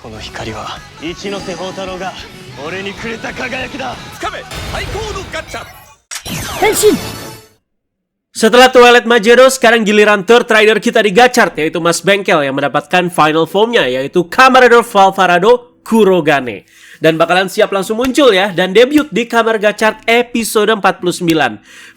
この光は一ノ瀬宝太郎が俺にくれた輝きだ。つかめ最高のガッチャ。 Henshin! Setelah Twilight Majero, sekarang giliran third rider kita di Gachart, yaitu Mas Bengkel yang mendapatkan final formnya, yaitu Kamen Valvarado Kurogane. Dan bakalan siap langsung muncul ya, dan debut di Kamen Gachart episode 49.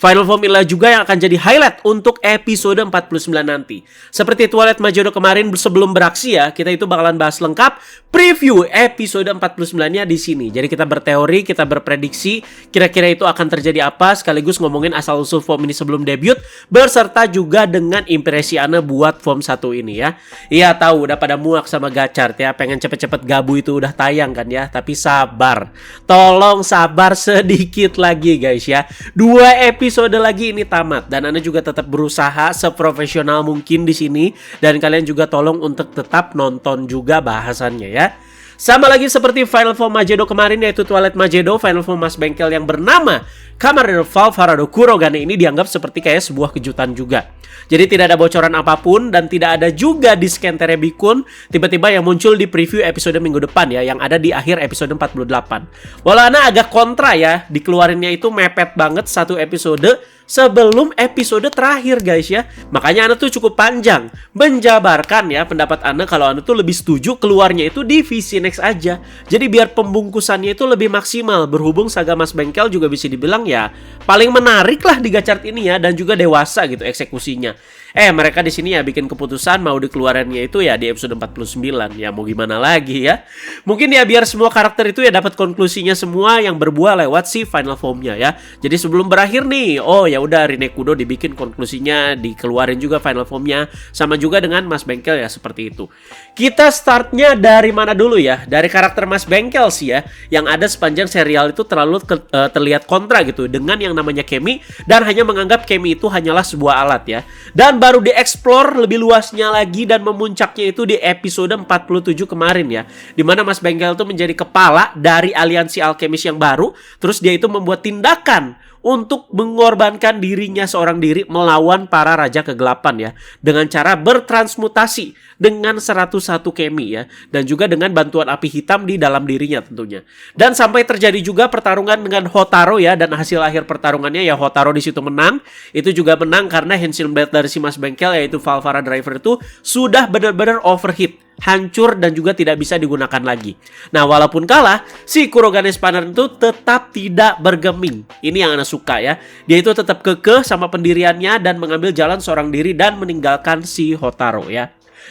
Final form inilah juga yang akan jadi highlight untuk episode 49 nanti. Seperti Twilight Majero kemarin sebelum beraksi ya, kita itu bakalan bahas lengkap preview episode 49-nya di sini. Jadi kita berteori, kita berprediksi kira-kira itu akan terjadi apa, sekaligus ngomongin asal-usul form ini sebelum debut, beserta juga dengan impresi Ana buat form 1 ini ya. Iya tahu udah pada muak sama Gachart ya, pengen cepet-cepet Gabu itu udah tayang kan ya, tapi sabar. Tolong sabar sedikit lagi guys ya. 2 episode lagi ini tamat, dan Ana juga tetap berusaha seprofesional mungkin di sini, dan kalian juga tolong untuk tetap nonton juga bahasannya ya. Sama lagi seperti final form Majedo kemarin, yaitu Twilight Majedo, final form Mas Bengkel yang bernama Kamen Valvarado Kurogane ini dianggap seperti kayak sebuah kejutan juga. Jadi tidak ada bocoran apapun, dan tidak ada juga di scan Terebikun tiba-tiba yang muncul di preview episode minggu depan ya, yang ada di akhir episode 48. Walau Ana agak kontra ya, dikeluarinnya itu mepet banget satu episode sebelum episode terakhir guys ya. Makanya Ana tuh cukup panjang menjabarkan ya pendapat Ana kalau Ana tuh lebih setuju keluarnya itu di VC Next aja. Jadi biar pembungkusannya itu lebih maksimal, berhubung saga Mas Bengkel juga bisa dibilang ya paling menarik lah di Gachart ini ya, dan juga dewasa gitu eksekusinya. Mereka di sini ya bikin keputusan mau dikeluarannya itu ya di episode 49. Ya mau gimana lagi ya. Mungkin ya biar semua karakter itu ya dapat konklusinya semua yang berbuah lewat si final formnya ya. Jadi sebelum berakhir nih, oh ya udah Rinekudo dibikin konklusinya, dikeluarin juga final formnya, sama juga dengan Mas Bengkel ya, seperti itu. Kita startnya dari mana dulu ya? Dari karakter Mas Bengkel sih ya, yang ada sepanjang serial itu terlalu terlihat kontra gitu dengan yang namanya Kemi, dan hanya menganggap Kemi itu hanyalah sebuah alat ya. Dan baru dieksplor lebih luasnya lagi dan memuncaknya itu di episode 47 kemarin ya, dimana Mas Bengkel itu menjadi kepala dari aliansi alkemis yang baru. Terus dia itu membuat tindakan untuk mengorbankan dirinya seorang diri melawan para raja kegelapan ya, dengan cara bertransmutasi dengan 101 Kemi ya, dan juga dengan bantuan api hitam di dalam dirinya tentunya. Dan sampai terjadi juga pertarungan dengan Hotaro ya, dan hasil akhir pertarungannya ya Hotaro di situ menang. Itu juga menang karena Henshin Blade dari si Mas Bengkel, yaitu Valvara Driver itu sudah benar-benar overheat, hancur, dan juga tidak bisa digunakan lagi. Nah walaupun kalah, si Kurogane Spanner itu tetap tidak bergeming. Ini yang Ana suka ya. Dia itu tetap kekeh sama pendiriannya dan mengambil jalan seorang diri dan meninggalkan si Hotaro ya.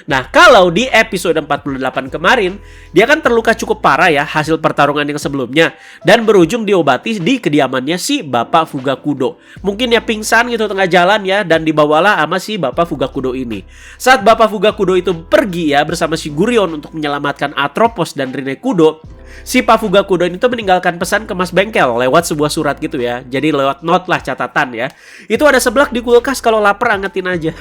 Nah kalau di episode 48 kemarin, dia kan terluka cukup parah ya hasil pertarungan yang sebelumnya, dan berujung diobati di kediamannya si Bapak Fugakudo. Mungkin ya pingsan gitu tengah jalan ya, dan dibawalah sama si Bapak Fugakudo ini. Saat Bapak Fugakudo itu pergi ya bersama si Gurion untuk menyelamatkan Atropos dan Rinekudo, si Pak Fugakudo ini tuh meninggalkan pesan ke Mas Bengkel lewat sebuah surat gitu ya. Jadi lewat note lah, catatan ya. Itu ada seblak di kulkas, kalau lapar angetin aja.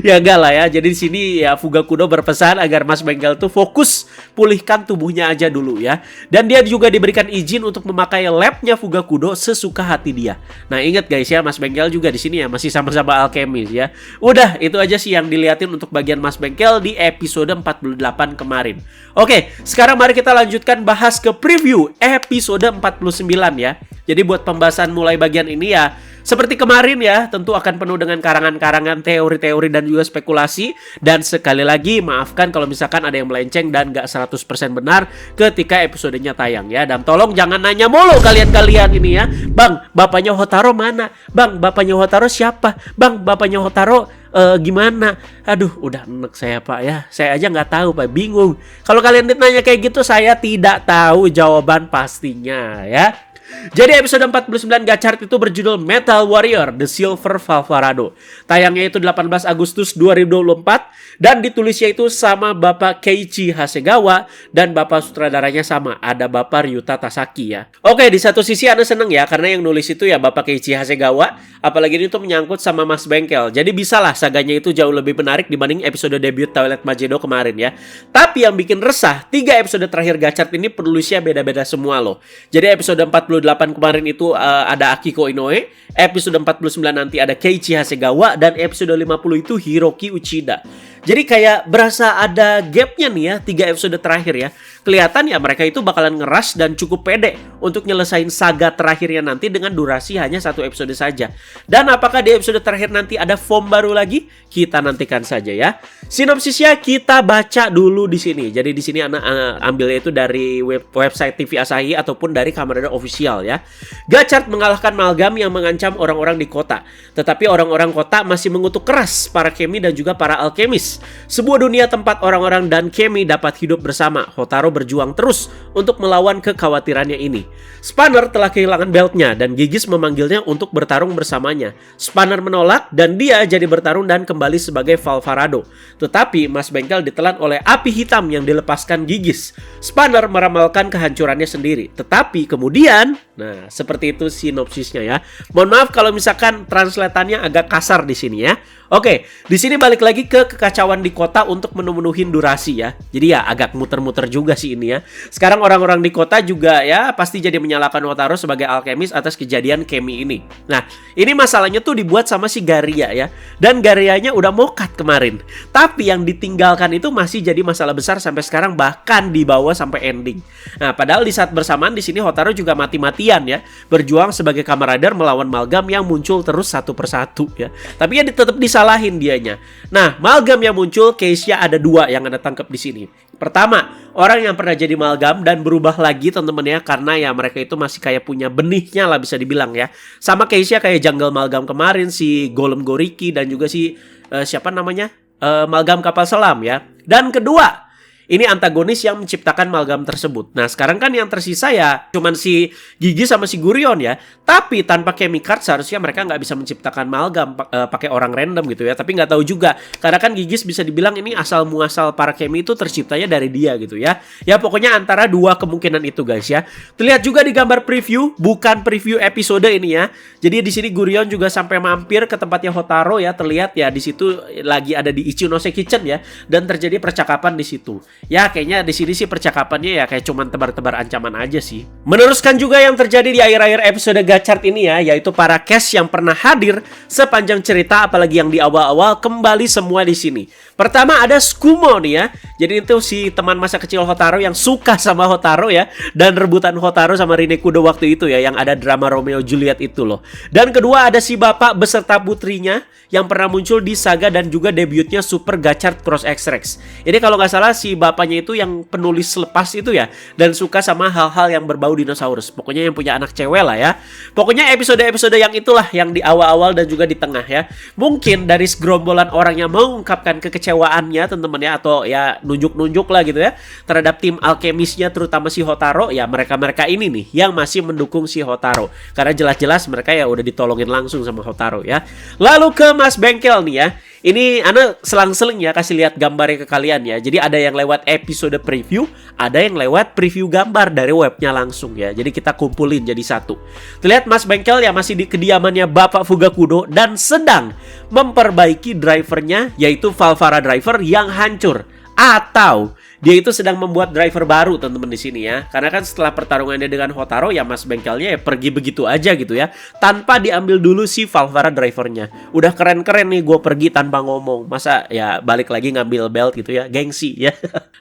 Ya enggak lah ya. Jadi di sini ya Fugakudo berpesan agar Mas Bengkel tuh fokus pulihkan tubuhnya aja dulu ya. Dan dia juga diberikan izin untuk memakai labnya Fugakudo sesuka hati dia. Nah ingat guys ya, Mas Bengkel juga di sini ya masih sama-sama alkemis ya. Udah itu aja sih yang diliatin untuk bagian Mas Bengkel di episode 48 kemarin. Oke, sekarang mari kita lanjutkan bahas ke preview episode 49 ya. Jadi buat pembahasan mulai bagian ini ya, seperti kemarin ya, tentu akan penuh dengan karangan-karangan, teori-teori, dan juga spekulasi. Dan sekali lagi, maafkan kalau misalkan ada yang melenceng dan gak 100% benar ketika episodenya tayang ya. Dan tolong jangan nanya mulu kalian-kalian ini ya. Bang, bapaknya Hotaro mana? Bang, bapaknya Hotaro siapa? Bang, bapaknya Hotaro gimana? Aduh, udah enek saya pak ya. Saya aja nggak tahu pak, bingung. Kalau kalian ditanya kayak gitu, saya tidak tahu jawaban pastinya ya. Jadi episode 49 Gachart itu berjudul Metal Warrior The Silver Valvarado. Tayangnya itu 18 Agustus 2024 dan ditulisnya itu sama Bapak Keiichi Hasegawa, dan Bapak sutradaranya sama, ada Bapak Ryuta Tasaki ya. Oke, di satu sisi Anda seneng ya karena yang nulis itu ya Bapak Keiichi Hasegawa, apalagi ini tuh menyangkut sama Mas Bengkel. Jadi bisalah saganya itu jauh lebih menarik dibanding episode debut Twilight Majedo kemarin ya. Tapi yang bikin resah, 3 episode terakhir Gachart ini penulisnya beda-beda semua loh. Jadi episode 48 kemarin itu ada Akiko Inoue, episode 49 nanti ada Keiichi Hasegawa, dan episode 50 itu Hiroki Uchida. Jadi kayak berasa ada gapnya nih ya, 3 episode terakhir ya. Kelihatan ya mereka itu bakalan ngerush dan cukup pede untuk nyelesain saga terakhirnya nanti dengan durasi hanya 1 episode saja. Dan apakah di episode terakhir nanti ada form baru lagi? Kita nantikan saja ya. Sinopsisnya kita baca dulu di sini. Jadi di sini anak ambilnya itu dari website TV Asahi ataupun dari Kamen Rider official ya. Gachard mengalahkan Malgam yang mengancam orang-orang di kota. Tetapi orang-orang kota masih mengutuk keras para kemi dan juga para alkemis. Sebuah dunia tempat orang-orang dan kemi dapat hidup bersama. Hotaru berjuang terus untuk melawan kekhawatirannya ini. Spanner telah kehilangan beltnya dan Gigis memanggilnya untuk bertarung bersamanya. Spanner menolak dan dia jadi bertarung dan kembali sebagai Valvarado. Tetapi Mas Bengkel ditelan oleh api hitam yang dilepaskan Gigis. Spanner meramalkan kehancurannya sendiri. Tetapi kemudian, nah seperti itu sinopsisnya ya. Mohon maaf kalau misalkan translatannya agak kasar di sini ya. Oke, di sini balik lagi ke kekacauan di kota untuk memenuhi durasi ya. Jadi ya agak muter-muter juga sih ini ya. Sekarang orang-orang di kota juga ya pasti jadi menyalahkan Hotaru sebagai alkemis atas kejadian kemi ini. Nah, ini masalahnya tuh dibuat sama si Garia ya. Dan Garianya udah mokat kemarin. Tapi yang ditinggalkan itu masih jadi masalah besar sampai sekarang, bahkan dibawa sampai ending. Nah, padahal di saat bersamaan di sini Hotaru juga mati-matian ya, berjuang sebagai Kamen Rider melawan Malgam yang muncul terus satu persatu ya. Tapi ya tetap disalahin dianya. Nah, Malgam yang muncul case-nya ada 2 yang Anda tangkap di sini. Pertama, orang yang pernah jadi Malgam dan berubah lagi teman-teman ya, karena ya mereka itu masih kayak punya benihnya lah bisa dibilang ya. Sama case-nya kayak Jungle Malgam kemarin, si Golem Goriki dan juga si siapa namanya? Malgam kapal selam ya. Dan kedua, ini antagonis yang menciptakan Malgam tersebut. Nah, sekarang kan yang tersisa ya cuman si Gigi sama si Gurion ya. Tapi tanpa Chemicard seharusnya mereka nggak bisa menciptakan Malgam pakai orang random gitu ya. Tapi nggak tahu juga. Karena kan Gigis bisa dibilang ini asal muasal para Chemi itu terciptanya dari dia gitu ya. Ya pokoknya antara 2 kemungkinan itu guys ya. Terlihat juga di gambar preview, bukan preview episode ini ya. Jadi di sini Gurion juga sampai mampir ke tempatnya Hotaru ya. Terlihat ya di situ lagi ada di Ichinose Kitchen ya. Dan terjadi percakapan di situ. Ya kayaknya di sini sih percakapannya ya kayak cuman tebar-tebar ancaman aja sih. Meneruskan juga yang terjadi di akhir-akhir episode Gachard ini ya, yaitu para cast yang pernah hadir sepanjang cerita, apalagi yang di awal-awal kembali semua di sini. Pertama ada Skumo nih ya. Jadi itu si teman masa kecil Hotaru yang suka sama Hotaru ya, dan rebutan Hotaru sama Rinekudo waktu itu ya, yang ada drama Romeo Juliet itu loh. Dan kedua ada si bapak beserta putrinya yang pernah muncul di saga dan juga debutnya Super Gachard Cross X-Rex. Ini kalau nggak salah si bapaknya itu yang penulis lepas itu ya, dan suka sama hal-hal yang berbau dinosaurus. Pokoknya yang punya anak cewek lah ya. Pokoknya episode-episode yang itulah yang di awal-awal dan juga di tengah ya. Mungkin dari segerombolan orang yang mengungkapkan kekecewaannya teman-teman ya, atau ya nunjuk-nunjuk lah gitu ya terhadap tim alkemisnya, terutama si Hotaru ya. Mereka-mereka ini nih yang masih mendukung si Hotaru, karena jelas-jelas mereka ya udah ditolongin langsung sama Hotaru ya. Lalu ke Mas Bengkel nih ya. Ini Ana selang-seling ya kasih lihat gambarnya ke kalian ya. Jadi ada yang lewat episode preview, ada yang lewat preview gambar dari webnya langsung ya. Jadi kita kumpulin jadi satu. Terlihat Mas Bengkel ya masih di kediamannya Bapak Fugakudo dan sedang memperbaiki drivernya, yaitu Valvara driver yang hancur. Atau dia itu sedang membuat driver baru teman-teman di sini ya. Karena kan setelah pertarungannya dengan Hotaru ya Mas Bengkelnya ya pergi begitu aja gitu ya, tanpa diambil dulu si Valvara drivernya. Udah keren-keren nih gue pergi tanpa ngomong. Masa ya balik lagi ngambil belt gitu ya, gengsi ya.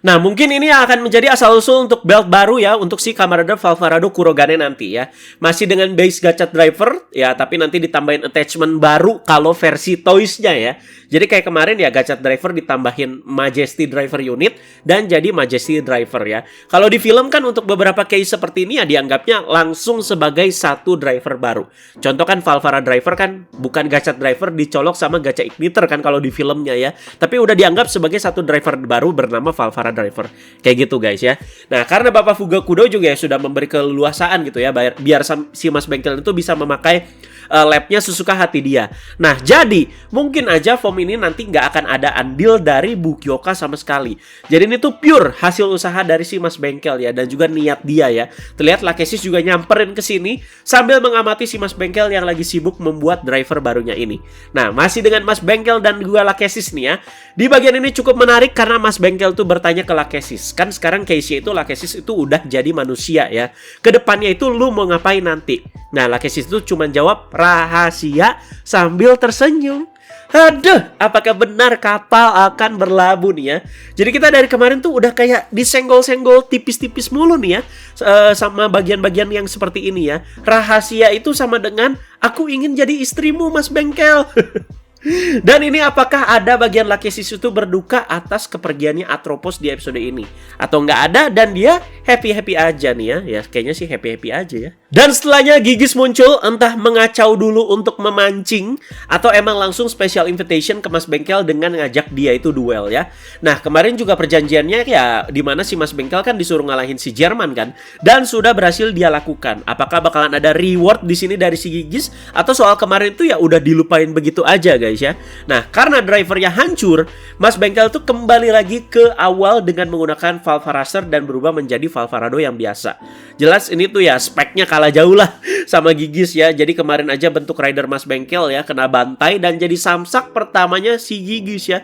Nah mungkin ini akan menjadi asal-usul untuk belt baru ya untuk si Kamen Rider Valvarado Kurogane nanti ya. Masih dengan base Gachard driver ya, tapi nanti ditambahin attachment baru kalau versi toys-nya ya. Jadi kayak kemarin ya Gachard driver ditambahin Majesty driver unit dan jadi Majesty driver ya. Kalau di film kan untuk beberapa case seperti ini ya dianggapnya langsung sebagai satu driver baru. Contoh kan Valvara driver kan bukan Gachard driver dicolok sama Gacha Igniter kan kalau di filmnya ya. Tapi udah dianggap sebagai satu driver baru bernama Valvara driver. Kayak gitu guys ya. Nah karena Bapak Fugakudo juga ya sudah memberi keleluasaan gitu ya, biar si Mas Bengkel itu bisa memakai labnya sesuka hati dia. Nah jadi mungkin aja form ini nanti nggak akan ada andil dari Bukyoka sama sekali. Jadi ini tuh pure hasil usaha dari si Mas Bengkel ya, dan juga niat dia ya. Terlihat Lakesis juga nyamperin ke sini sambil mengamati si Mas Bengkel yang lagi sibuk membuat driver barunya ini. Nah masih dengan Mas Bengkel dan juga Lakesis nih ya. Di bagian ini cukup menarik karena Mas Bengkel tuh bertanya ke Lakesis. Kan sekarang case-nya itu Lakesis itu udah jadi manusia ya. Kedepannya itu lu mau ngapain nanti? Nah Lakesis itu cuma jawab rahasia sambil tersenyum. Aduh, apakah benar kapal akan berlabuh nih ya? Jadi kita dari kemarin tuh udah kayak disenggol-senggol tipis-tipis mulu nih ya, sama bagian-bagian yang seperti ini ya. Rahasia itu sama dengan aku ingin jadi istrimu, Mas Bengkel. Dan ini apakah ada bagian Lachesis itu berduka atas kepergiannya Atropos di episode ini? Atau nggak ada dan dia happy-happy aja nih ya? Ya kayaknya sih happy-happy aja ya. Dan setelahnya Gigis muncul, entah mengacau dulu untuk memancing atau emang langsung special invitation ke Mas Bengkel dengan ngajak dia itu duel ya. Nah kemarin juga perjanjiannya ya dimana si Mas Bengkel kan disuruh ngalahin si Jerman kan. Dan sudah berhasil dia lakukan. Apakah bakalan ada reward di sini dari si Gigis? Atau soal kemarin itu ya udah dilupain begitu aja guys ya. Nah, karena drivernya hancur, Mas Bengkel tuh kembali lagi ke awal dengan menggunakan Valve Racer dan berubah menjadi Valvarado yang biasa. Jelas ini tuh ya speknya kalah jauh lah sama Gigis ya. Jadi kemarin aja bentuk rider Mas Bengkel ya kena bantai dan jadi samsak pertamanya si Gigis ya.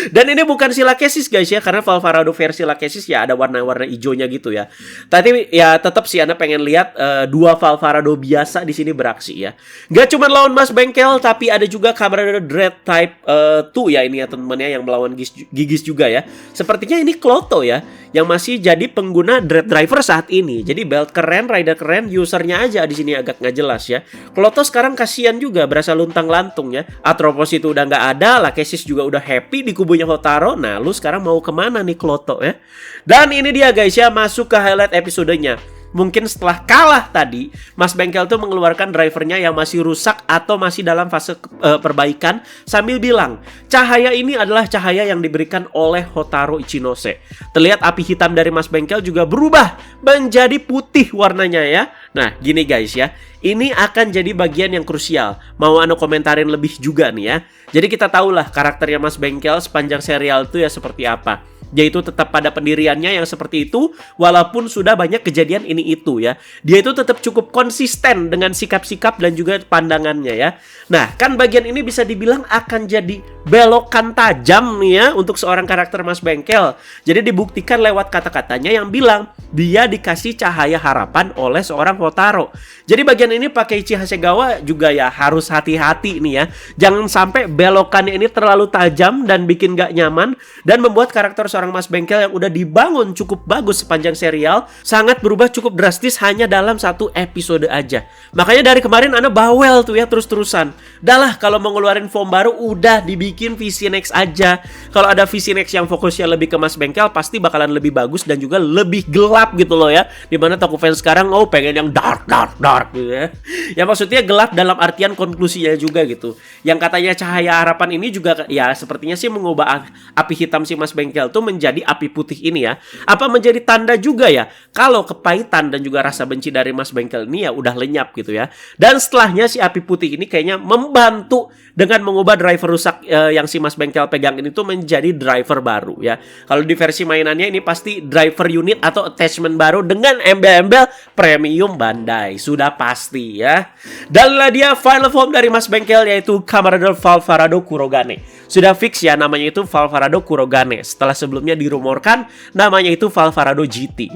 Dan ini bukan si Lachesis guys ya, karena Valvarado versi Lachesis ya ada warna-warna hijaunya gitu ya. Tapi ya tetap sih Anda pengen lihat dua Valvarado biasa di sini beraksi ya. Gak cuma lawan Mas Bengkel, tapi ada juga Kamen Dread Type 2 ya ini ya teman-temannya yang melawan Gigis juga ya. Sepertinya ini Kloto ya, yang masih jadi pengguna Dread Driver saat ini. Jadi belt keren, rider keren, usernya aja di sini agak nggak jelas ya. Kloto sekarang kasihan juga, berasa luntang-lantung ya. Atropos itu udah nggak ada, Lachesis juga udah happy di kubunya Hotaru. Nah, lu sekarang mau kemana nih Kloto ya? Dan ini dia guys ya, masuk ke highlight episodenya. Mungkin setelah kalah tadi, Mas Bengkel tuh mengeluarkan drivernya yang masih rusak atau masih dalam fase perbaikan sambil bilang, cahaya ini adalah cahaya yang diberikan oleh Hotaru Ichinose. Terlihat api hitam dari Mas Bengkel juga berubah menjadi putih warnanya ya. Nah, gini guys ya, ini akan jadi bagian yang krusial. Mau Ano komentarin lebih juga nih ya. Jadi kita tahulah karakternya Mas Bengkel sepanjang serial itu ya seperti apa. Dia itu tetap pada pendiriannya yang seperti itu, walaupun sudah banyak kejadian ini itu ya. Dia itu tetap cukup konsisten dengan sikap-sikap dan juga pandangannya ya. Nah, kan bagian ini bisa dibilang akan jadi belokan tajam nih ya untuk seorang karakter Mas Bengkel. Jadi dibuktikan lewat kata-katanya yang bilang dia dikasih cahaya harapan oleh seorang Hotaru. Jadi bagian ini Pakeichi Hasegawa juga ya harus hati-hati nih ya. Jangan sampai belokannya ini terlalu tajam dan bikin gak nyaman dan membuat karakter seorang Mas Bengkel yang udah dibangun cukup bagus sepanjang serial sangat berubah cukup drastis hanya dalam satu episode aja. Makanya dari kemarin Ana bawel tuh ya terus-terusan. Dah lah kalau mau ngeluarin form baru udah dibikin VC Next aja. Kalau ada VC Next yang fokusnya lebih ke Mas Bengkel pasti bakalan lebih bagus dan juga lebih gelap gitu loh ya. Dimana toko fans sekarang pengen yang dark gitu ya. Ya maksudnya gelap dalam artian konklusinya juga gitu. Yang katanya cahaya harapan ini juga ya sepertinya sih mengubah api hitam si Mas Bengkel tuh menjadi api putih ini ya. Apa menjadi tanda juga ya kalau kepahitan dan juga rasa benci dari Mas Bengkel ini ya udah lenyap gitu ya. Dan setelahnya si api putih ini kayaknya membantu dengan mengubah driver rusak yang si Mas Bengkel pegang ini tuh menjadi driver baru ya. Kalau di versi mainannya ini pasti driver unit atau attachment baru dengan embel-embel premium Bandai. Sudah pasti ya. Dan lah dia final form dari Mas Bengkel yaitu Kamen Rider Valvarado Kurogane. Sudah fix ya namanya itu Valvarado Kurogane. Setelah sebelumnya dirumorkan namanya itu Valvarado GT.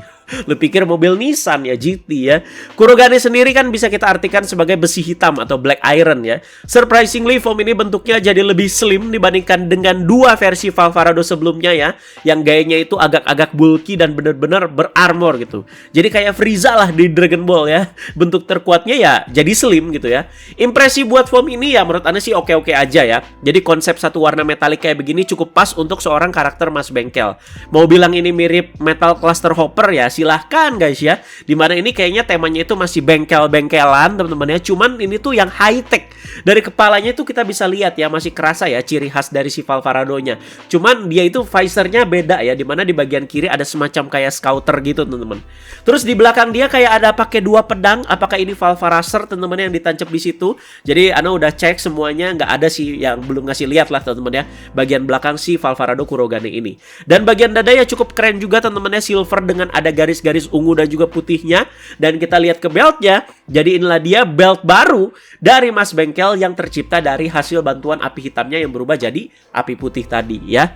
Lu pikir mobil Nissan ya GT ya. Kurogane sendiri kan bisa kita artikan sebagai besi hitam atau black iron ya. Surprisingly form ini bentuknya jadi lebih slim dibandingkan dengan dua versi Valvarado sebelumnya ya. Yang gayanya itu agak-agak bulky dan benar-benar berarmor gitu. Jadi kayak Frieza lah di Dragon Ball ya. Bentuk terkuatnya ya jadi slim gitu ya. Impresi buat form ini ya menurut Anda sih oke-oke aja ya. Jadi konsep satu warna metalik kayak begini cukup pas untuk seorang karakter Mas Bengkel. Mau bilang ini mirip Metal Cluster Hopper ya silahkan guys ya. Dimana ini kayaknya temanya itu masih bengkel-bengkelan teman-teman ya. Cuman ini tuh yang high tech. Dari kepalanya itu kita bisa lihat ya masih kerasa ya ciri khas dari si Valvaradonya. Cuman dia itu visornya beda ya. Dimana di bagian kiri ada semacam kayak scouter gitu teman-teman. Terus di belakang dia kayak ada pakai dua pedang. Apakah ini Valvaracer teman-teman yang ditancap di situ? Jadi Ana udah cek semuanya nggak ada sih yang belum ngasih lihat lah teman-teman ya. Bagian belakang si Valvarado Kurogane ini. Dan bagian dada ya cukup keren juga teman-teman ya, silver dengan ada garis-garis ungu dan juga putihnya. Dan kita lihat ke beltnya Jadi inilah dia belt baru dari Mas Bengkel yang tercipta dari hasil bantuan api hitamnya yang berubah jadi api putih tadi ya.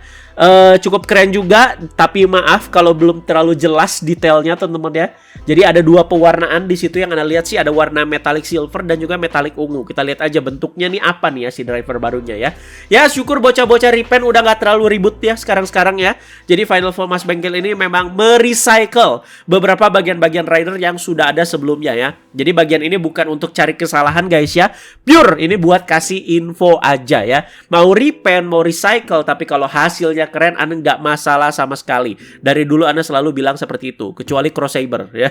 Cukup keren juga, tapi maaf kalau belum terlalu jelas detailnya teman-teman ya. Jadi ada dua pewarnaan di situ yang Anda lihat sih, ada warna metallic silver dan juga metallic ungu. Kita lihat aja bentuknya nih apa nih ya si driver barunya ya. Ya syukur bocah-bocah repaint udah nggak terlalu ribut ya sekarang-sekarang ya. Jadi Final Form Mas Bengkel ini memang merecycle beberapa bagian-bagian rider yang sudah ada sebelumnya ya. Jadi bagian ini bukan untuk cari kesalahan guys ya. Pure ini buat kasih info aja ya. Mau repaint, mau recycle, tapi kalau hasilnya keren, Anda nggak masalah sama sekali. Dari dulu Anda selalu bilang seperti itu, kecuali Cross Saber ya.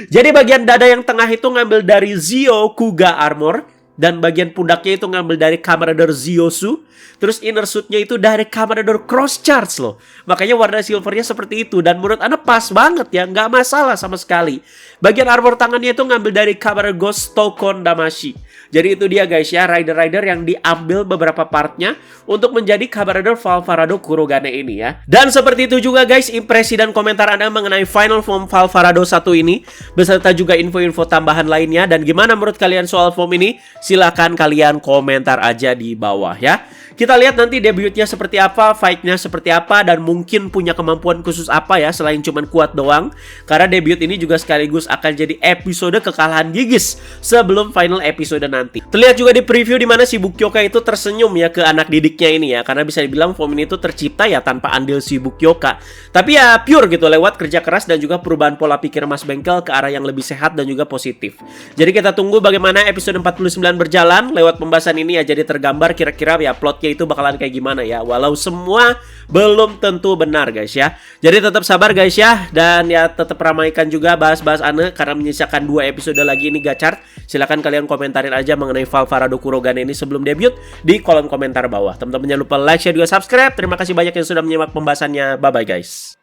Jadi bagian dada yang tengah itu ngambil dari Zio Kuga Armor, dan bagian pundaknya itu ngambil dari Camarader Ziosu. Terus inner suitnya itu dari Camarader Cross Charge loh. Makanya warna silvernya seperti itu. Dan menurut Anda pas banget ya, nggak masalah sama sekali. Bagian armor tangannya itu ngambil dari Camarader Ghost Tokon Damashi. Jadi itu dia guys ya, rider-rider yang diambil beberapa partnya untuk menjadi Camarader Valvarado Kurogane ini ya. Dan seperti itu juga guys, impresi dan komentar Anda mengenai Final Form Valvarado 1 ini, beserta juga info-info tambahan lainnya. Dan gimana menurut kalian soal form ini? Silahkan kalian komentar aja di bawah ya. Kita lihat nanti debutnya seperti apa, fight-nya seperti apa, dan mungkin punya kemampuan khusus apa ya, selain cuman kuat doang. Karena debut ini juga sekaligus akan jadi episode kekalahan gigis sebelum final episode nanti. Terlihat juga di preview di mana si Bukyoka itu tersenyum ya ke anak didiknya ini ya, karena bisa dibilang form ini itu tercipta ya tanpa andil si Bukyoka. Tapi ya pure gitu, lewat kerja keras dan juga perubahan pola pikir Mas Bengkel ke arah yang lebih sehat dan juga positif. Jadi kita tunggu bagaimana episode 49 berjalan. Lewat pembahasan ini ya jadi tergambar kira-kira ya plotnya itu bakalan kayak gimana ya. Walau semua belum tentu benar guys ya. Jadi tetap sabar guys ya. Dan ya tetap ramaikan juga bahas-bahas Ane, karena menyisakan 2 episode lagi ini gacor. Silahkan kalian komentarin aja mengenai Valvarado Kurogane ini sebelum debut di kolom komentar bawah. Teman-teman jangan lupa like, share, juga subscribe. Terima kasih banyak yang sudah menyimak pembahasannya. Bye-bye guys.